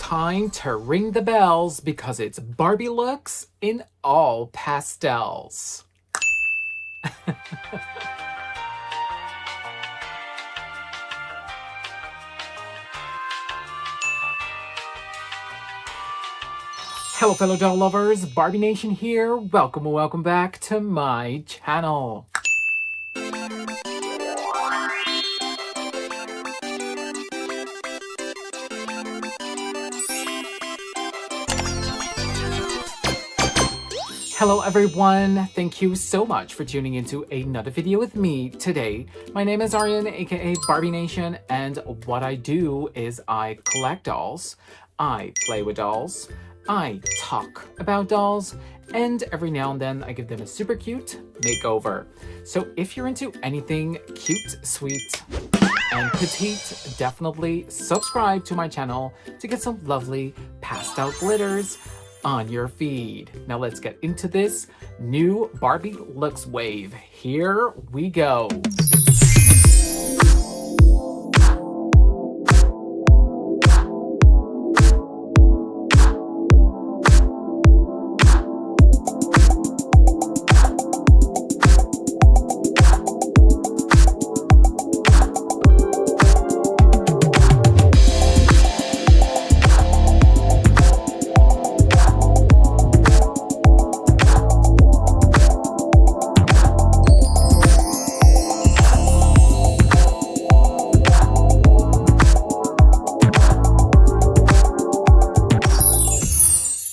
time to ring the bells because it's Barbie looks in all pastels. Hello fellow doll lovers, Barbie Nation here. Welcome back to my channel. Hello everyone, thank you so much for tuning into another video with me today. My name is Aryan, aka Barbie Nation, and what I do is I collect dolls, I play with dolls, I talk about dolls, and every now and then I give them a super cute makeover. So if you're into anything cute, sweet, and petite, definitely subscribe to my channel to get some lovely pastel glitters on your feed. Now let's get into this new Barbie looks wave. Here we go.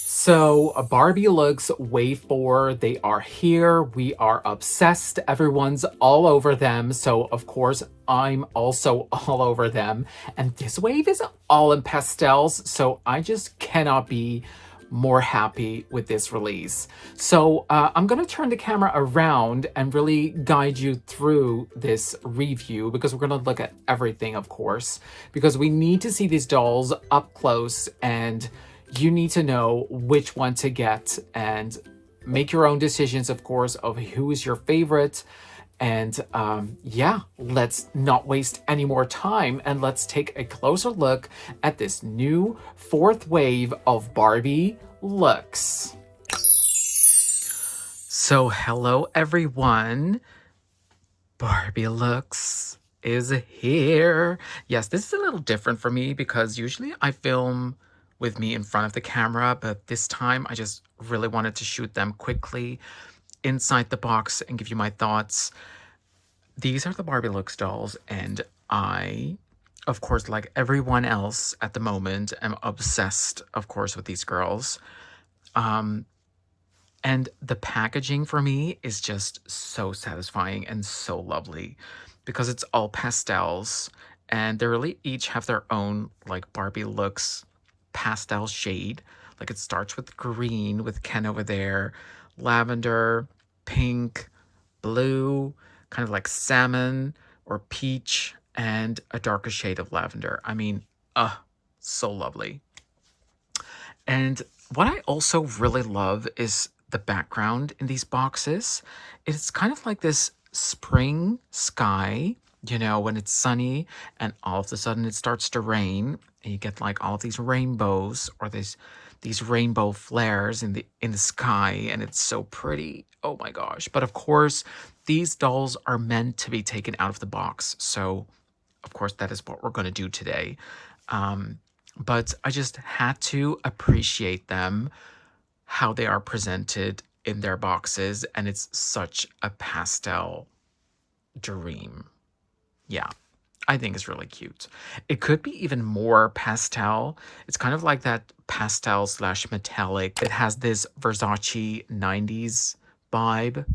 So Barbie looks Wave 4, they are here, we are obsessed, everyone's all over them, so of course I'm also all over them, and this wave is all in pastels, so I just cannot be more happy with this release. So I'm gonna turn the camera around and really guide you through this review because we're gonna look at everything, of course, because we need to see these dolls up close and you need to know which one to get and make your own decisions, of course, of who is your favorite. And yeah, let's not waste any more time and let's take a closer look at this new fourth wave of Barbie looks. So hello everyone, Barbie looks is here. Yes, this is a little different for me because usually I film with me in front of the camera, but this time I just really wanted to shoot them quickly inside the box and give you my thoughts. These are the Barbie looks dolls, and I, of course, like everyone else at the moment, am obsessed, of course, with these girls. And the packaging for me is just so satisfying and so lovely because it's all pastels and they really each have their own like Barbie looks pastel shade. Like it starts with green with Ken over there, lavender, pink, blue, kind of like salmon or peach, and a darker shade of lavender. I mean, so lovely. And what I also really love is the background in these boxes. It's kind of like this spring sky, you know, when it's sunny and all of a sudden it starts to rain and you get like all of these rainbows or these rainbow flares in the sky, and it's so pretty. Oh my gosh. But of course, these dolls are meant to be taken out of the box. So of course that is what we're going to do today. But I just had to appreciate them, how they are presented in their boxes, and it's such a pastel dream. Yeah, I think it's really cute. It could be even more pastel. It's kind of like that pastel slash metallic. It has this Versace 90s vibe.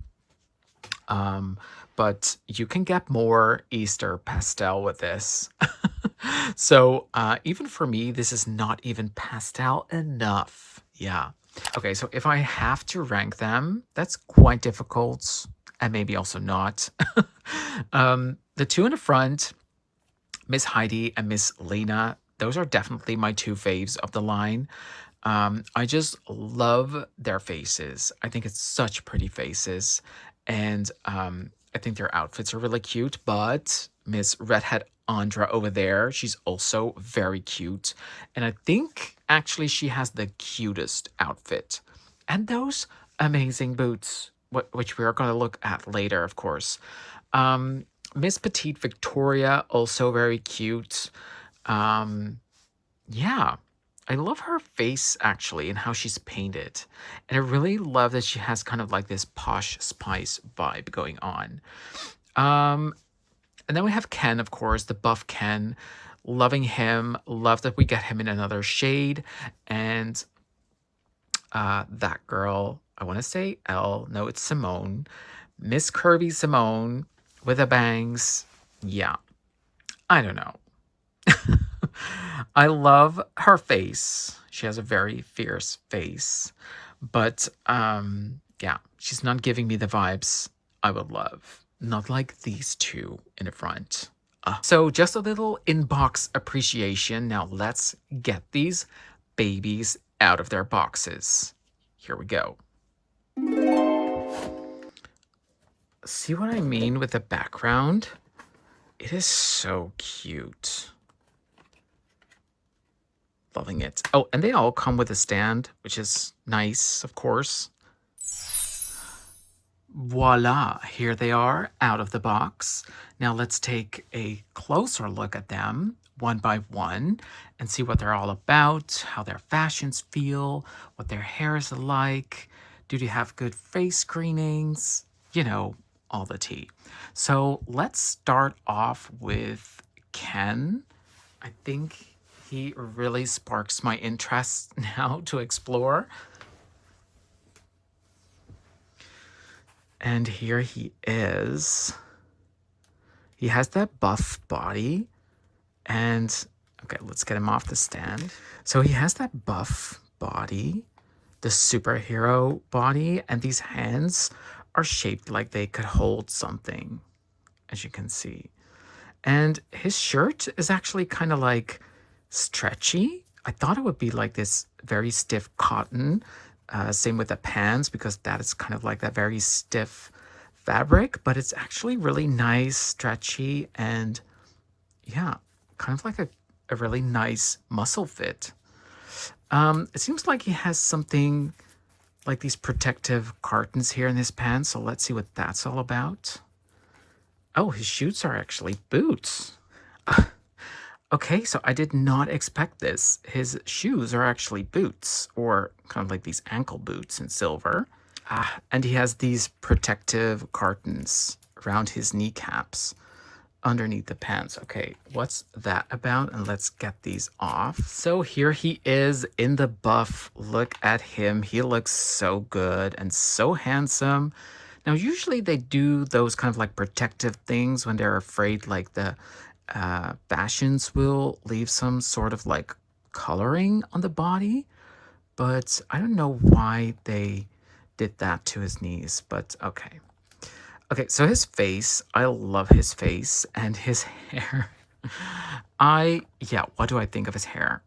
But you can get more Easter pastel with this. So even for me, this is not even pastel enough. Yeah. Okay, so if I have to rank them, that's quite difficult and maybe also not. The two in the front, Miss Heide and Miss Lina, those are definitely my two faves of the line. I just love their faces. I think it's such pretty faces. And I think their outfits are really cute, but Miss Redhead Andra over there, she's also very cute. And I think actually, she has the cutest outfit. And those amazing boots, which we are going to look at later, of course. Um, Miss Petite Victoria, also very cute. Um, yeah, I love her face actually and how she's painted. And I really love that she has kind of like this posh spice vibe going on. Um, and then we have Ken, of course, the buff Ken. Loving him. Love that we get him in another shade. And that girl, I want to say Elle. No, it's Simone. Miss Curvy Simone with the bangs. Yeah, I don't know. I love her face. She has a very fierce face. But yeah, she's not giving me the vibes I would love. Not like these two in the front. So just a little inbox appreciation. Now let's get these babies out of their boxes. Here we go. See what I mean with the background? It is so cute. Loving it. Oh, and they all come with a stand, which is nice, of course. Voila, here they are out of the box. Now let's take a closer look at them one by one and see what they're all about, how their fashions feel, what their hair is like. Do they have good face screenings? You know, all the tea. So let's start off with Ken. I think he really sparks my interest now to explore. And here he is. He has that buff body. And, okay, let's get him off the stand. So he has that buff body, the superhero body, and these hands are shaped like they could hold something, as you can see. And his shirt is actually kind of like stretchy. I thought it would be like this very stiff cotton. Same with the pants, because that is kind of like that very stiff fabric, but it's actually really nice, stretchy, and yeah, kind of like a really nice muscle fit. It seems like he has something like these protective cartons here in his pants, so let's see what that's all about. Oh, his shoes are actually boots. Okay, so I did not expect this. His shoes are actually boots, or kind of like these ankle boots in silver. And he has these protective cartons around his kneecaps underneath the pants. Okay, what's that about? And let's get these off. So here he is in the buff. Look at him. He looks so good and so handsome. Now, usually they do those kind of like protective things when they're afraid like the fashions will leave some sort of like coloring on the body, but I don't know why they did that to his knees, but okay. Okay, so his face, I love his face and his hair. Yeah, what do I think of his hair?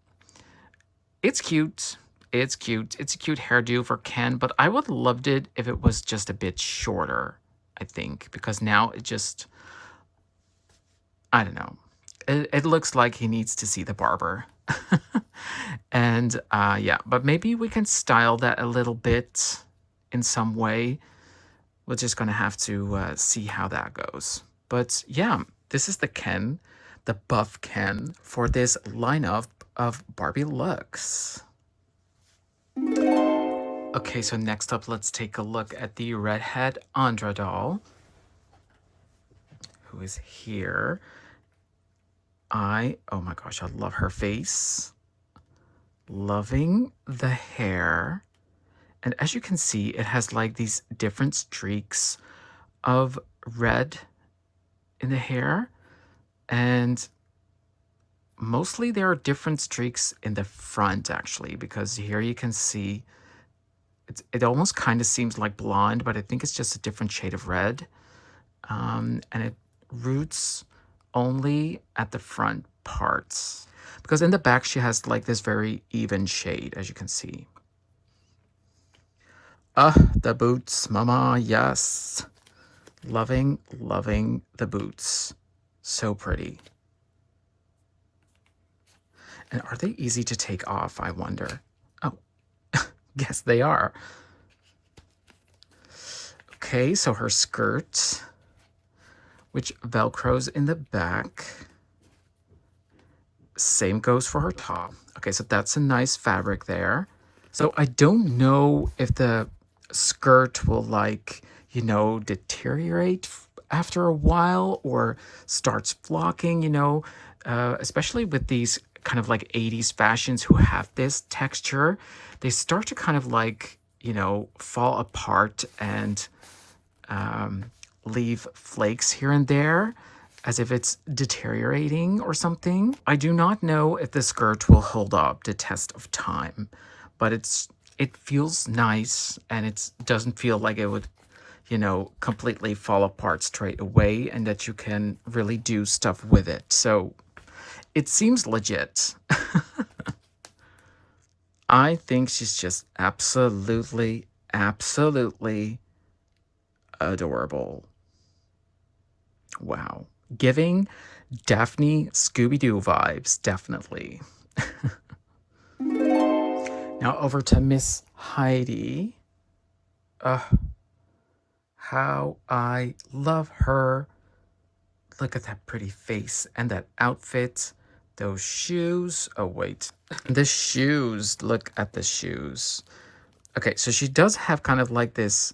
It's cute. It's cute. It's a cute hairdo for Ken, but I would have loved it if it was just a bit shorter, I think, because now it just, I don't know. It looks like he needs to see the barber. And yeah, but maybe we can style that a little bit in some way. We're just going to have to see how that goes. But yeah, this is the Ken, the buff Ken for this lineup of Barbie looks. Okay, so next up, let's take a look at the redhead Andra doll, who is here. Oh my gosh, I love her face. Loving the hair. And as you can see, it has like these different streaks of red in the hair. And mostly there are different streaks in the front, actually, because here you can see it almost kind of seems like blonde, but I think it's just a different shade of red. And it roots only at the front parts, because in the back she has like this very even shade, as you can see. The boots, mama, yes. Loving the boots. So pretty. And are they easy to take off, I wonder? Oh, yes, they are. Okay, so her skirt, which velcros in the back. Same goes for her top. Okay, so that's a nice fabric there. So I don't know if the skirt will deteriorate after a while or starts flocking, especially with these kind of like 80s fashions who have this texture. They start to kind of fall apart and leave flakes here and there as if it's deteriorating or something. I do not know if the skirt will hold up the test of time, but it feels nice and it doesn't feel like it would, completely fall apart straight away and that you can really do stuff with it. So it seems legit. I think she's just absolutely, absolutely adorable. Wow. Giving Daphne Scooby-Doo vibes, definitely. Now over to Miss Heidi. How I love her. Look at that pretty face and that outfit. Those shoes. Oh, wait. The shoes. Look at the shoes. Okay, so she does have kind of like this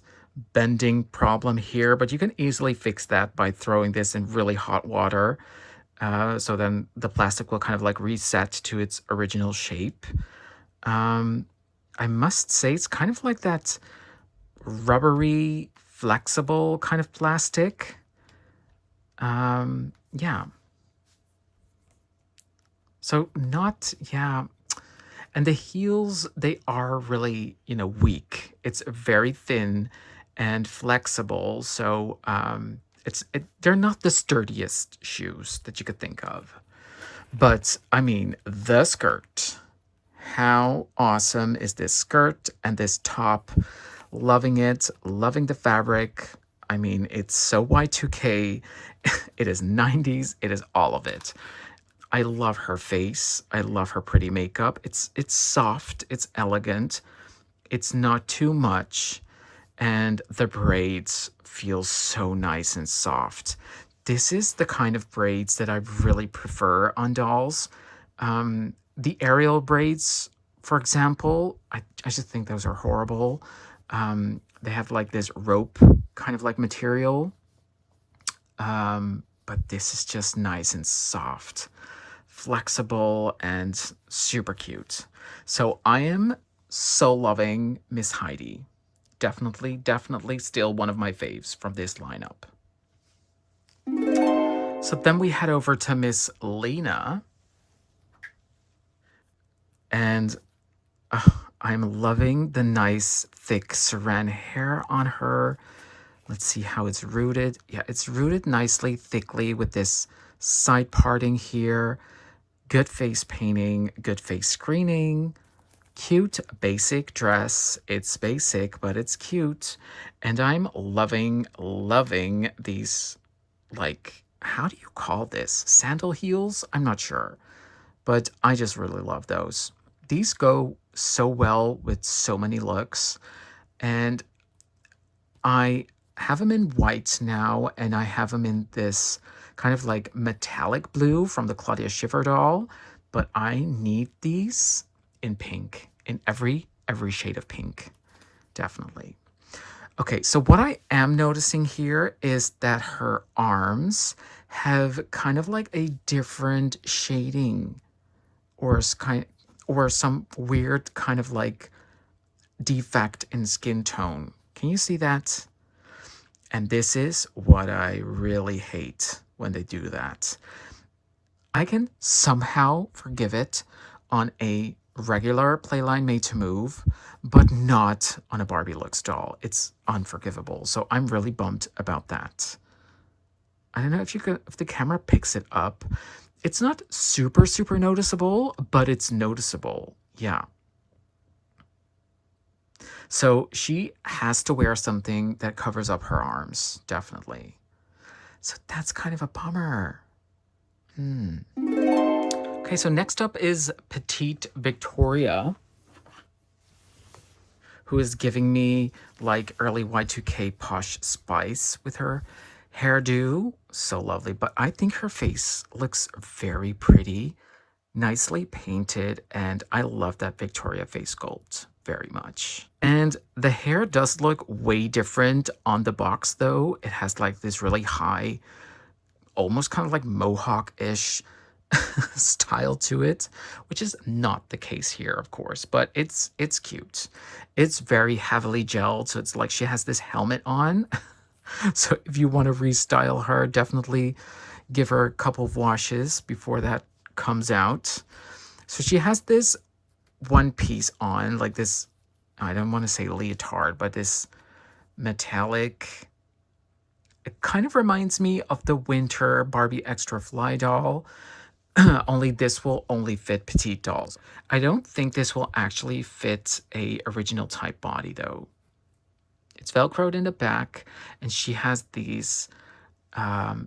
bending problem here, but you can easily fix that by throwing this in really hot water. So then the plastic will kind of like reset to its original shape. I must say it's kind of like that rubbery, flexible kind of plastic. Yeah. So not, yeah. And the heels, they are really, weak. It's very thin and flexible. So they're not the sturdiest shoes that you could think of. But I mean, the skirt. How awesome is this skirt and this top? Loving it, loving the fabric. I mean, it's so Y2K. It is 90s. It is all of it. I love her face. I love her pretty makeup. It's soft, it's elegant. It's not too much, and the braids feel so nice and soft. This is the kind of braids that I really prefer on dolls. The aerial braids, for example, I just think those are horrible. They have like this rope kind of like material. But this is just nice and soft, flexible, and super cute. So I am so loving Miss Heidi. Definitely, definitely still one of my faves from this lineup. So then we head over to Miss Lina. And I'm loving the nice, thick saran hair on her. Let's see how it's rooted. Yeah, it's rooted nicely, thickly with this side parting here. Good face painting, good face screening. Cute, basic dress. It's basic, but it's cute. And I'm loving, loving these, like, how do you call this? Sandal heels? I'm not sure. But I just really love those. These go so well with so many looks. And I have them in white now, and I have them in this kind of like metallic blue from the Claudia Schiffer doll. But I need these in pink, in every shade of pink. Definitely. Okay, so what I am noticing here is that her arms have kind of like a different shading or some weird kind of like defect in skin tone. Can you see that? And this is what I really hate when they do that. I can somehow forgive it on a regular Playline Made to Move, but not on a Barbie Looks doll. It's unforgivable. So I'm really bummed about that. I don't know if the camera picks it up. It's not super, super noticeable, but it's noticeable. Yeah. So she has to wear something that covers up her arms, definitely. So that's kind of a bummer. Okay, Okay, so next up is Petite Victoria, who is giving me like early Y2K posh spice with her hairdo. So lovely. But I think her face looks very pretty, nicely painted, and I love that Victoria face sculpt very much. And the hair does look way different on the box though. It has like this really high, almost kind of like mohawk-ish style to it, which is not the case here, of course, but it's cute. It's very heavily gelled, so it's like she has this helmet on. So if you want to restyle her, definitely give her a couple of washes before that comes out. So she has this one piece on, like this, I don't want to say leotard, but this metallic, it kind of reminds me of the winter Barbie Extra Fly doll. Only this will only fit petite dolls. I don't think this will actually fit a original type body though. It's velcroed in the back, and she has these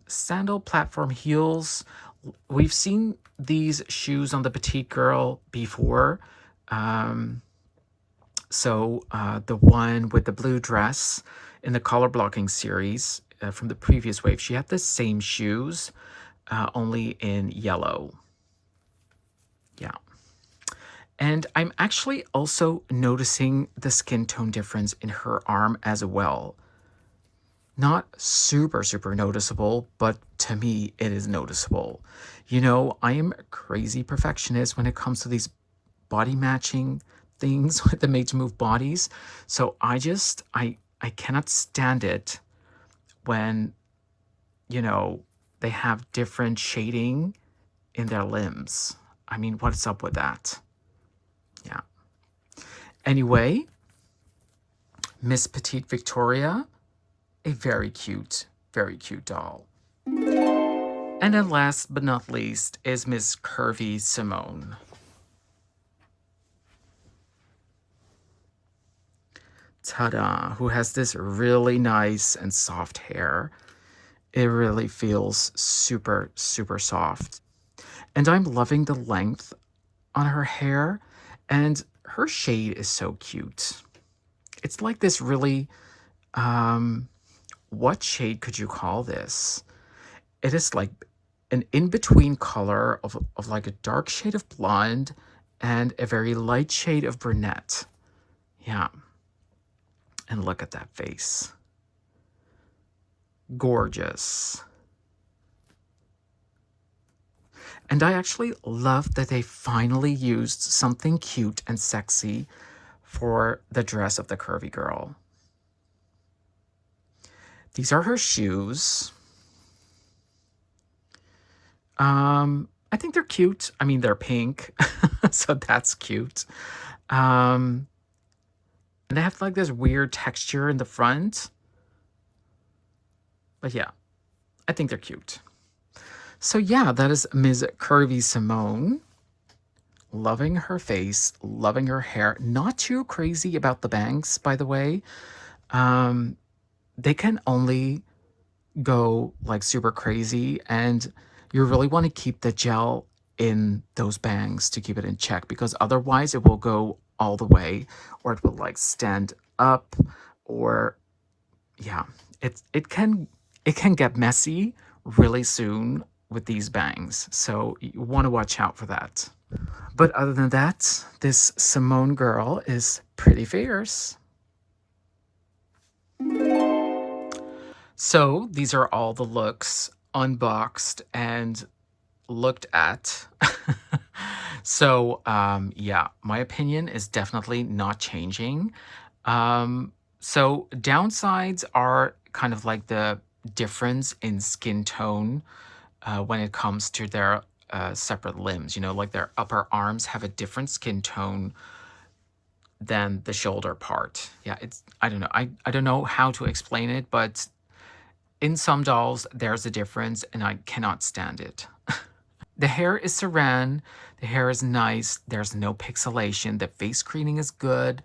sandal platform heels. We've seen these shoes on the petite girl before. The one with the blue dress in the color blocking series from the previous wave, she had the same shoes, only in yellow. Yeah. And I'm actually also noticing the skin tone difference in her arm as well. Not super, super noticeable, but to me, it is noticeable. You know, I am a crazy perfectionist when it comes to these body matching things with the made to move bodies. So I cannot stand it when, you know, they have different shading in their limbs. I mean, what's up with that? Yeah. Anyway, Miss Petite Victoria, a very cute doll. And then last but not least is Miss Curvy Simone. Ta-da! Who has this really nice and soft hair. It really feels super, super soft. And I'm loving the length on her hair, and her shade is so cute. It's like this really, what shade could you call this? It is like an in-between color of like a dark shade of blonde and a very light shade of brunette. Yeah. And look at that face. Gorgeous. And I actually love that they finally used something cute and sexy for the dress of the curvy girl. These are her shoes. I think they're cute. I mean, they're pink, so that's cute. And they have like this weird texture in the front. But yeah, I think they're cute. So yeah, that is Ms. Curvy Simone. Loving her face, loving her hair. Not too crazy about the bangs, by the way. They can only go like super crazy, and you really want to keep the gel in those bangs to keep it in check, because otherwise it will go all the way, or it will like stand up, or yeah, it can get messy really soon with these bangs, so you want to watch out for that. But other than that, this Simone girl is pretty fierce. So these are all the looks unboxed and looked at. So yeah, my opinion is definitely not changing. So downsides are kind of like the difference in skin tone when it comes to their separate limbs. You know, like their upper arms have a different skin tone than the shoulder part. Yeah, I don't know. I don't know how to explain it, but in some dolls, there's a difference, and I cannot stand it. The hair is saran. The hair is nice. There's no pixelation. The face screening is good.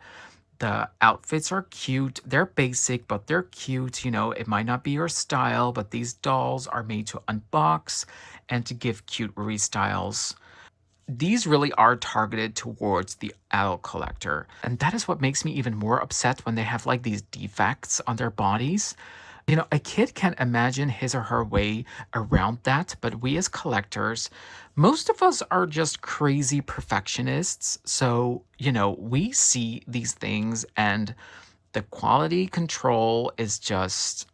The outfits are cute. They're basic, but they're cute. You know, it might not be your style, but these dolls are made to unbox and to give cute restyles. these really are targeted towards the adult collector. And that is what makes me even more upset when they have like these defects on their bodies. You know, a kid can't imagine his or her way around that, but we as collectors, most of us are just crazy perfectionists. So, you know, we see these things and the quality control is just,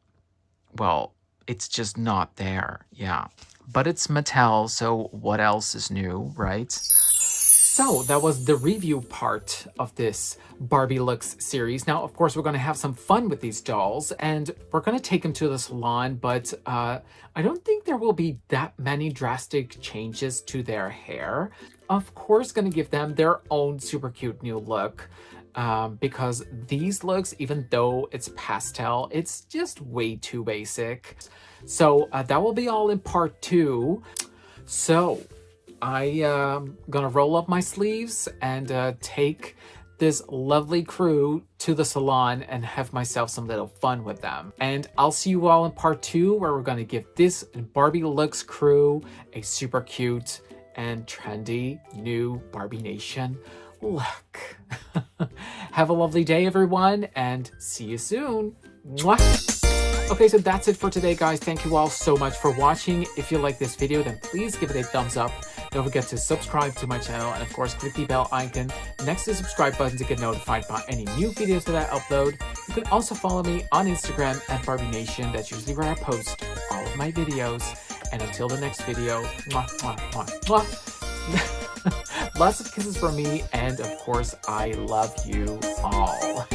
well, it's just not there. Yeah. But it's Mattel, so what else is new, right? So that was the review part of this Barbie Looks series. Now, of course, we're going to have some fun with these dolls and we're going to take them to the salon, but I don't think there will be that many drastic changes to their hair. Of course, going to give them their own super cute new look. Because these looks, even though it's pastel, it's just way too basic. So that will be all in part 2. So I gonna roll up my sleeves and take this lovely crew to the salon and have myself some little fun with them. And I'll see you all in part 2, where we're gonna give this Barbie Looks crew a super cute and trendy new Barbie Nation look. Have a lovely day, everyone, and see you soon. Mwah! Okay, so that's it for today, guys. Thank you all so much for watching. If you like this video, then please give it a thumbs up. Don't forget to subscribe to my channel, and of course, click the bell icon next to the subscribe button to get notified about any new videos that I upload. You can also follow me on Instagram at Barbie Nation. That's usually where I post all of my videos. And until the next video, mwah, mwah, mwah, mwah. Lots of kisses from me, and of course, I love you all.